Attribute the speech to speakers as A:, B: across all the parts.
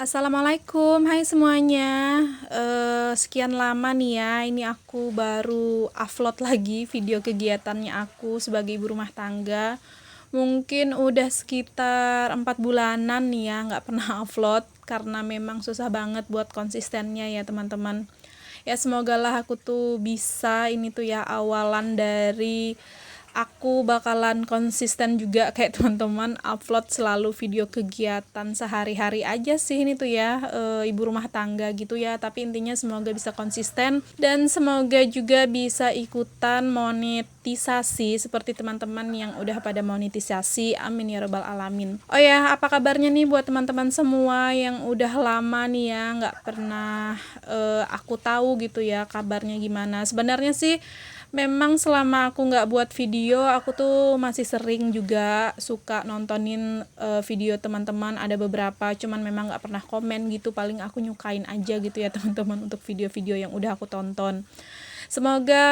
A: Assalamualaikum, hai semuanya. Sekian lama nih ya, ini aku baru upload lagi video kegiatannya aku sebagai ibu rumah tangga. Mungkin udah sekitar 4 bulanan nih ya, nggak pernah upload karena memang susah banget buat konsistennya ya teman-teman. Ya semoga lah aku tuh bisa ini tuh ya awalan dari aku bakalan konsisten juga kayak teman-teman upload selalu video kegiatan sehari-hari aja sih ini tuh ya ibu rumah tangga gitu ya, tapi intinya semoga bisa konsisten dan semoga juga bisa ikutan monetisasi seperti teman-teman yang udah pada monetisasi, amin ya robbal alamin. Oh ya, apa kabarnya nih buat teman-teman semua yang udah lama nih ya nggak pernah aku tahu gitu ya kabarnya gimana. Sebenarnya sih memang selama aku nggak buat video, aku tuh masih sering juga suka nontonin video teman-teman. Ada beberapa, cuman memang nggak pernah komen gitu. Paling aku nyukain aja gitu ya teman-teman untuk video-video yang udah aku tonton. Semoga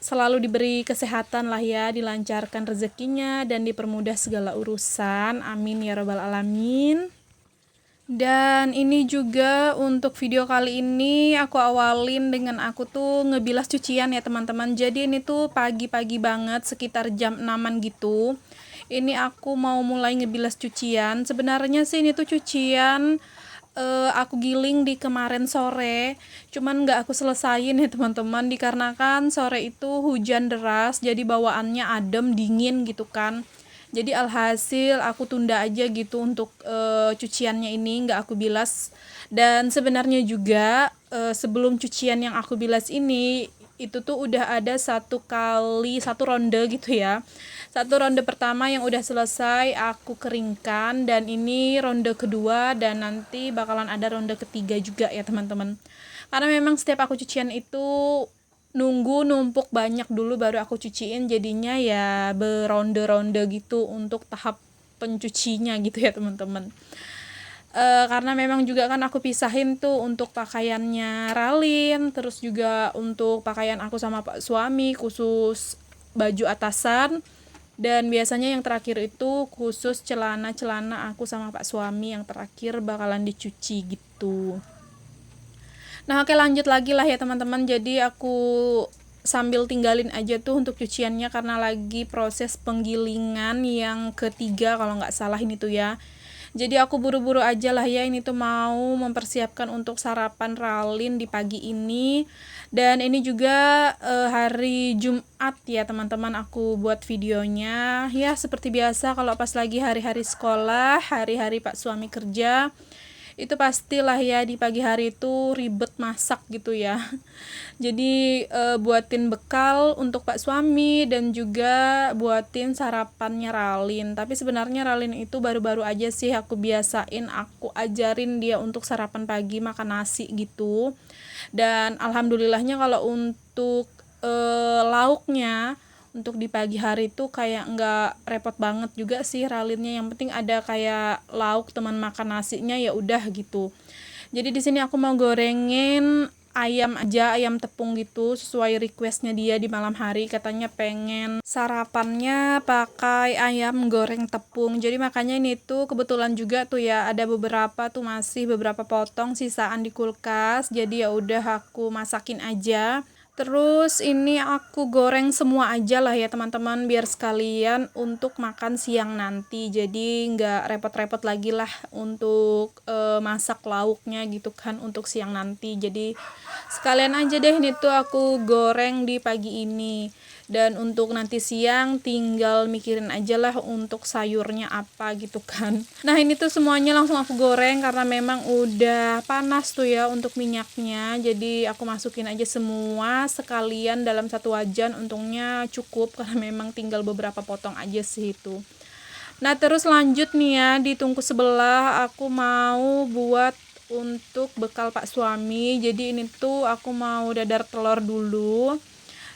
A: selalu diberi kesehatan lah ya, dilancarkan rezekinya dan dipermudah segala urusan. Amin ya robbal alamin. Dan ini juga untuk video kali ini aku awalin dengan aku tuh ngebilas cucian ya teman-teman. Jadi ini tuh pagi-pagi banget sekitar jam 6-an gitu. Ini aku mau mulai ngebilas cucian. Sebenarnya sih ini tuh cucian aku giling di kemarin sore. Cuman nggak aku selesain ya teman-teman, dikarenakan sore itu hujan deras. Jadi bawaannya adem, dingin gitu kan. Jadi alhasil aku tunda aja gitu untuk cuciannya ini nggak aku bilas. Dan sebenarnya juga sebelum cucian yang aku bilas ini itu tuh udah ada satu ronde gitu ya. Satu ronde pertama yang udah selesai aku keringkan, dan ini ronde kedua dan nanti bakalan ada ronde ketiga juga ya teman-teman. Karena memang setiap aku cucian itu nunggu numpuk banyak dulu baru aku cuciin, jadinya ya beronde-ronde gitu untuk tahap pencucinya gitu ya teman-teman. Karena memang juga kan aku pisahin tuh untuk pakaiannya Ralin, terus juga untuk pakaian aku sama Pak suami khusus baju atasan, dan biasanya yang terakhir itu khusus celana-celana aku sama Pak suami yang terakhir bakalan dicuci gitu. Nah, oke, lanjut lagi lah ya teman-teman. Jadi aku sambil tinggalin aja tuh untuk cuciannya karena lagi proses penggilingan yang ketiga kalau nggak salah ini tuh ya. Jadi aku buru-buru aja lah ya, ini tuh mau mempersiapkan untuk sarapan Ralin di pagi ini. Dan ini juga hari Jumat ya teman-teman aku buat videonya. Ya seperti biasa kalau pas lagi hari-hari sekolah, hari-hari Pak suami kerja, itu pastilah ya di pagi hari itu ribet masak gitu ya. Jadi buatin bekal untuk Pak suami dan juga buatin sarapannya Ralin. Tapi sebenarnya Ralin itu baru-baru aja sih aku biasain, aku ajarin dia untuk sarapan pagi makan nasi gitu. Dan alhamdulillahnya kalau untuk lauknya untuk di pagi hari itu kayak nggak repot banget juga sih Ralinnya. Yang penting ada kayak lauk teman makan nasinya, ya udah gitu. Jadi di sini aku mau gorengin ayam aja, ayam tepung gitu, sesuai requestnya dia di malam hari. Katanya pengen sarapannya pakai ayam goreng tepung. Jadi makanya ini tuh kebetulan juga tuh ya ada beberapa tuh masih beberapa potong sisaan di kulkas. Jadi ya udah aku masakin aja. Terus ini aku goreng semua aja lah ya teman-teman, biar sekalian untuk makan siang nanti. Jadi nggak repot-repot lagi lah untuk masak lauknya gitu kan untuk siang nanti. Jadi sekalian aja deh ini tuh aku goreng di pagi ini. Dan untuk nanti siang tinggal mikirin aja lah untuk sayurnya apa gitu kan. Nah ini tuh semuanya langsung aku goreng karena memang udah panas tuh ya untuk minyaknya. Jadi aku masukin aja semua sekalian dalam satu wajan, untungnya cukup karena memang tinggal beberapa potong aja sih itu. Nah terus lanjut nih ya, di tungku sebelah aku mau buat untuk bekal Pak suami. Jadi ini tuh aku mau dadar telur dulu.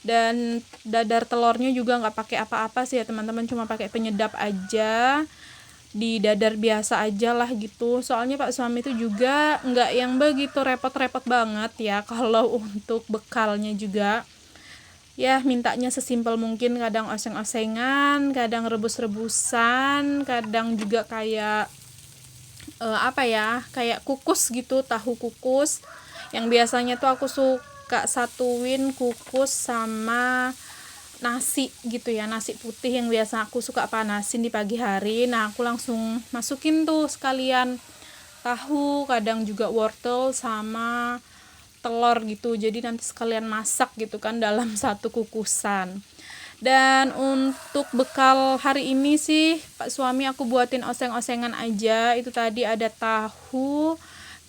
A: Dan dadar telurnya juga nggak pakai apa-apa sih ya teman-teman, cuma pakai penyedap aja, di dadar biasa aja lah gitu. Soalnya Pak suami itu juga nggak yang begitu repot-repot banget ya kalau untuk bekalnya juga. Ya mintanya sesimpel mungkin, kadang oseng-osengan, kadang rebus-rebusan, kadang juga kayak apa ya, kayak kukus gitu, tahu kukus yang biasanya tuh aku suka satuin kukus sama nasi gitu ya, nasi putih yang biasa aku suka panasin di pagi hari. Nah, aku langsung masukin tuh sekalian tahu, kadang juga wortel sama telur gitu, jadi nanti sekalian masak gitu kan dalam satu kukusan. Dan untuk bekal hari ini sih Pak suami aku buatin oseng-osengan aja. Itu tadi ada tahu,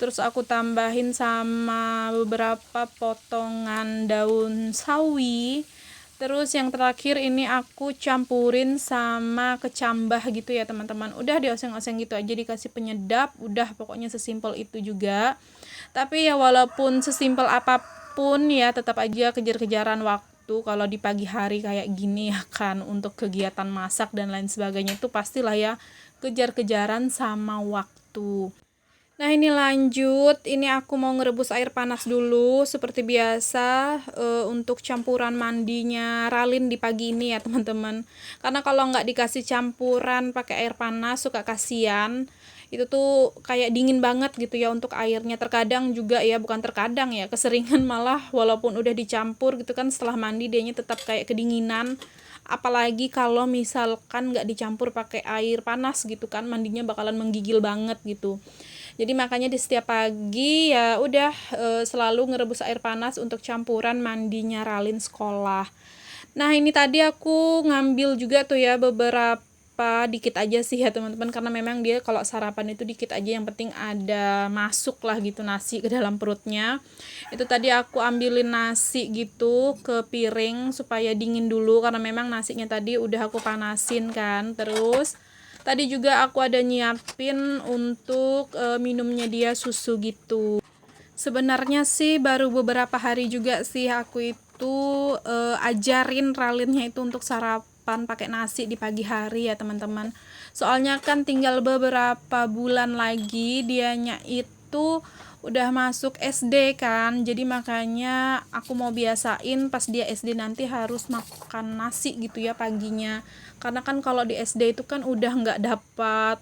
A: terus aku tambahin sama beberapa potongan daun sawi. Terus yang terakhir ini aku campurin sama kecambah gitu ya teman-teman. Udah dioseng-oseng gitu aja, dikasih penyedap, udah pokoknya sesimpel itu juga. Tapi ya walaupun sesimpel apapun ya tetap aja kejar-kejaran waktu kalau di pagi hari kayak gini ya kan, untuk kegiatan masak dan lain sebagainya itu pastilah ya kejar-kejaran sama waktu. Nah, ini lanjut, ini aku mau ngerebus air panas dulu seperti biasa untuk campuran mandinya Ralin di pagi ini ya teman-teman. Karena kalau nggak dikasih campuran pakai air panas suka kasihan. Itu tuh kayak dingin banget gitu ya untuk airnya. Terkadang juga ya, bukan terkadang ya, keseringan malah walaupun udah dicampur gitu kan, setelah mandi dianya tetap kayak kedinginan. Apalagi kalau misalkan nggak dicampur pakai air panas gitu kan, mandinya bakalan menggigil banget gitu. Jadi makanya di setiap pagi ya udah selalu ngerebus air panas untuk campuran mandinya Ralin sekolah. Nah, ini tadi aku ngambil juga tuh ya beberapa, dikit aja sih ya teman-teman, karena memang dia kalau sarapan itu dikit aja, yang penting ada masuk lah gitu nasi ke dalam perutnya. Itu tadi aku ambilin nasi gitu ke piring supaya dingin dulu, karena memang nasinya tadi udah aku panasin kan. Terus tadi juga aku ada nyiapin untuk minumnya dia susu gitu. Sebenarnya sih baru beberapa hari juga sih aku itu ajarin Ralinnya itu untuk sarapan pakai nasi di pagi hari ya teman-teman. Soalnya kan tinggal beberapa bulan lagi dianya itu udah masuk SD kan. Jadi makanya aku mau biasain pas dia SD nanti harus makan nasi gitu ya paginya. Karena kan kalau di SD itu kan udah nggak dapat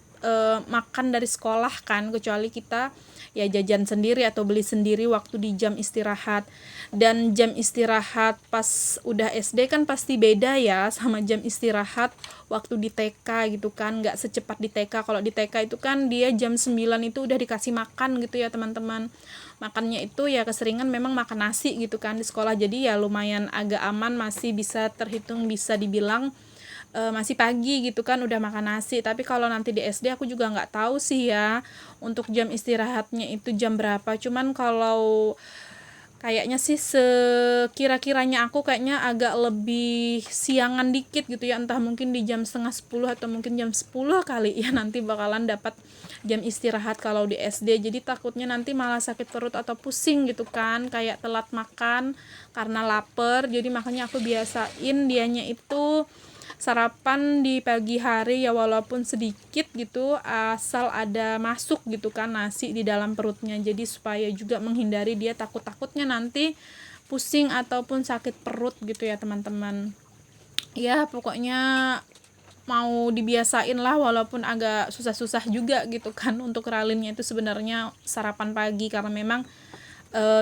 A: makan dari sekolah kan, kecuali kita ya jajan sendiri atau beli sendiri waktu di jam istirahat. Dan jam istirahat pas udah SD kan pasti beda ya sama jam istirahat waktu di TK gitu kan, nggak secepat di TK. Kalau di TK itu kan dia jam 9 itu udah dikasih makan gitu ya teman-teman. Makannya itu ya keseringan memang makan nasi gitu kan di sekolah, jadi ya lumayan agak aman, masih bisa terhitung, bisa dibilang masih pagi gitu kan udah makan nasi. Tapi kalau nanti di SD aku juga nggak tahu sih ya untuk jam istirahatnya itu jam berapa. Cuman kalau kayaknya sih sekira-kiranya aku kayaknya agak lebih siangan dikit gitu ya, entah mungkin di jam setengah 10 atau mungkin jam 10 kali ya nanti bakalan dapat jam istirahat kalau di SD. Jadi takutnya nanti malah sakit perut atau pusing gitu kan, kayak telat makan karena lapar. Jadi makanya aku biasain dianya itu sarapan di pagi hari ya walaupun sedikit gitu, asal ada masuk gitu kan nasi di dalam perutnya. Jadi supaya juga menghindari dia takut-takutnya nanti pusing ataupun sakit perut gitu ya teman-teman. Ya pokoknya mau dibiasain lah, walaupun agak susah-susah juga gitu kan untuk Ralinnya itu sebenarnya sarapan pagi, karena memang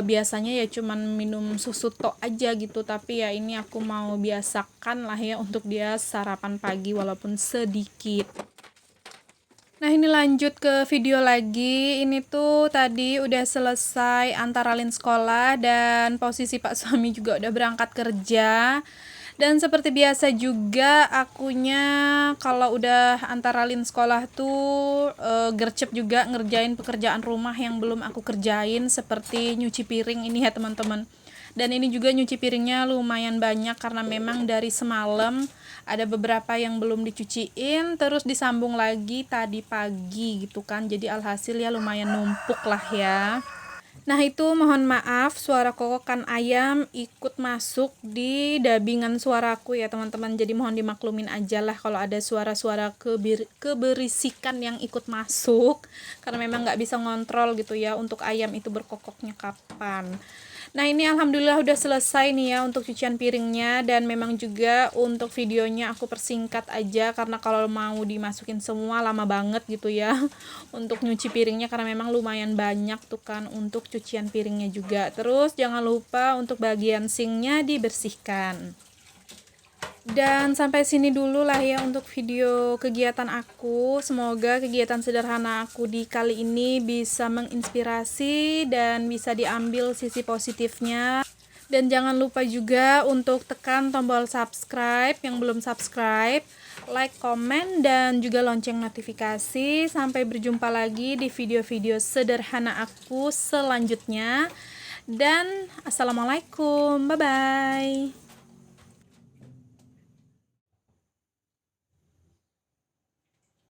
A: biasanya ya cuman minum susu tok aja gitu. Tapi ya ini aku mau biasakan lah ya untuk dia sarapan pagi walaupun sedikit. Nah, ini lanjut ke video lagi. Ini tuh tadi udah selesai antar Ralin sekolah dan posisi Pak suami juga udah berangkat kerja. Dan seperti biasa juga akunya kalau udah antar Ralin sekolah tuh gercep juga ngerjain pekerjaan rumah yang belum aku kerjain, seperti nyuci piring ini ya teman-teman. Dan ini juga nyuci piringnya lumayan banyak karena memang dari semalam ada beberapa yang belum dicuciin, terus disambung lagi tadi pagi gitu kan. Jadi alhasil ya lumayan numpuk lah ya. Nah, itu mohon maaf suara kokokan ayam ikut masuk di dabingan suaraku ya teman-teman. Jadi mohon dimaklumin aja lah kalau ada suara-suara keberisikan yang ikut masuk, karena memang nggak bisa ngontrol gitu ya untuk ayam itu berkokoknya kapan. Nah, ini alhamdulillah udah selesai nih ya untuk cucian piringnya, dan memang juga untuk videonya aku persingkat aja karena kalau mau dimasukin semua lama banget gitu ya untuk nyuci piringnya, karena memang lumayan banyak tuh kan untuk cucian piringnya juga. Terus jangan lupa untuk bagian sinknya dibersihkan. Dan sampai sini dulu lah ya untuk video kegiatan aku. Semoga kegiatan sederhana aku di kali ini bisa menginspirasi dan bisa diambil sisi positifnya. Dan jangan lupa juga untuk tekan tombol subscribe yang belum subscribe, like, komen, dan juga lonceng notifikasi. Sampai berjumpa lagi di video-video sederhana aku selanjutnya. Dan assalamualaikum, bye-bye.